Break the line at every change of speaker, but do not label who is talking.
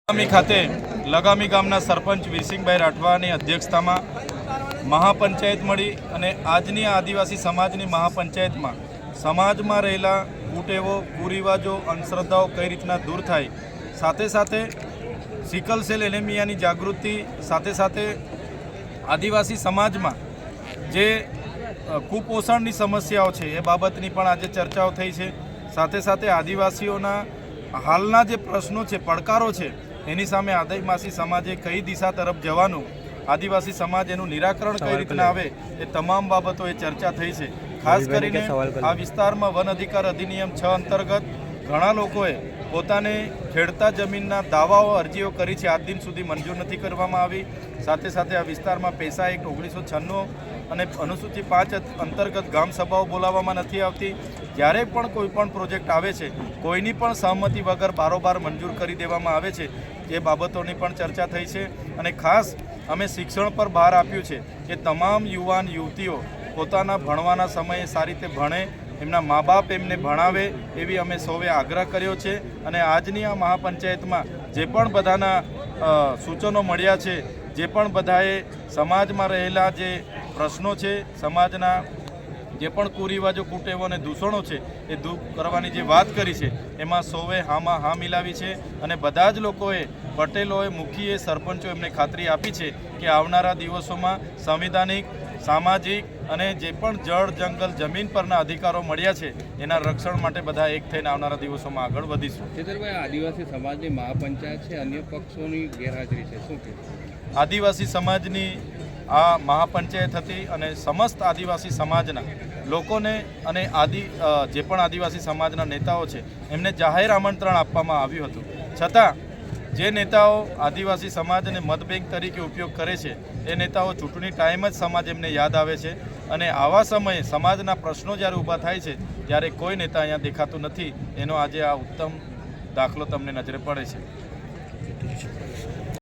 લગામી ખાતે લગામી ગામના સરપંચ વીરસિંહભાઈ રાઠવાની અધ્યક્ષતામાં મહાપંચાયત મળી અને આજની આદિવાસી સમાજની મહાપંચાયતમાં સમાજમાં રહેલા કુટેવો કુરિવાજો અંધશ્રદ્ધાઓ કઈ રીતના દૂર થાય, સાથે સાથે સિકલ સેલ એનેમિયાની જાગૃતિ, સાથે સાથે આદિવાસી સમાજમાં જે કુપોષણની સમસ્યાઓ છે એ બાબતની પણ આજે ચર્ચાઓ થઈ છે। સાથે સાથે આદિવાસીઓના હાલના જે પ્રશ્નો છે, પડકારો છે, એની સામે આદિવાસી સમાજે કઈ દિશા તરફ જવાનું, આદિવાસી સમાજ એનું નિરાકરણ કઈ રીતના આવે, એ તમામ બાબતો એ ચર્ચા થઈ છે। ખાસ કરીને આ વિસ્તારમાં વન અધિકાર અધિનિયમ 6 અંતર્ગત ઘણા લોકોએ પોતાને ખેડતા જમીનના દાવાઓ અરજીઓ કરી છે, આજ દિન સુધી મંજૂર નથી કરવામાં આવી। સાથે સાથે આ વિસ્તારમાં પૈસા એક્ટ 1996 અને અનુસૂચિ 5 અંતર્ગત ગામ સભાઓ બોલાવવામાં નથી આવતી। જ્યારે પણ કોઈ પણ પ્રોજેક્ટ આવે છે, કોઈની પણ સહમતિ વગર બારોબાર મંજૂર કરી દેવામાં આવે છે। એ બાબતોની પણ ચર્ચા થઈ છે અને ખાસ અમે શિક્ષણ પર ભાર આપ્યું છે કે તમામ યુવાન યુવતીઓ પોતાના ભણવાના સમયે સારી રીતે ભણે, એમના મા બાપ એમને ભણાવે, એવી અમે સૌએ આગ્રહ કર્યો છે। અને આજની આ મહાપંચાયતમાં જે પણ બધાના સૂચનો મળ્યા છે, જે પણ બધાએ સમાજમાં રહેલા જે પ્રશ્નો છે, સમાજના જે પણ કુરિવાજો કુટેવો અને દૂષણો છે એ દૂર કરવાની જે વાત કરી છે, એમાં સૌએ હામાં હા મિલાવી છે અને બધા જ લોકોએ, પટેલોએ, મુખીએ, સરપંચો એમને ખાતરી આપી છે કે આવનારા દિવસોમાં સંવિધાનિક, સામાજિક અને જે પણ જળ જંગલ જમીન પરના અધિકારો મળ્યા છે એના રક્ષણ માટે બધા એક થઈને આવનારા દિવસોમાં આગળ વધીશું।
ચેતરભાઈ, આદિવાસી સમાજની મહાપંચાયત છે, અન્ય પક્ષોની ગેરહાજરી છે, શું કે
આદિવાસી સમાજની આ મહાપંચાયત હતી અને સમસ્ત આદિવાસી સમાજના લોકોને અને જે પણ આદિવાસી સમાજના નેતાઓ છે એમને જાહેર આમંત્રણ આપવામાં આવ્યું હતું, છતાં જે નેતાઓ આદિવાસી સમાજને મતબેંક તરીકે ઉપયોગ કરે છે એ નેતાઓ ચૂંટણી ટાઈમ જ સમાજ એમને યાદ આવે છે અને આવા સમયે સમાજના પ્રશ્નો જ્યારે ઊભા થાય છે ત્યારે કોઈ નેતા અહીંયા દેખાતું નથી। એનો આજે આ ઉત્તમ દાખલો તમને નજરે પડે છે।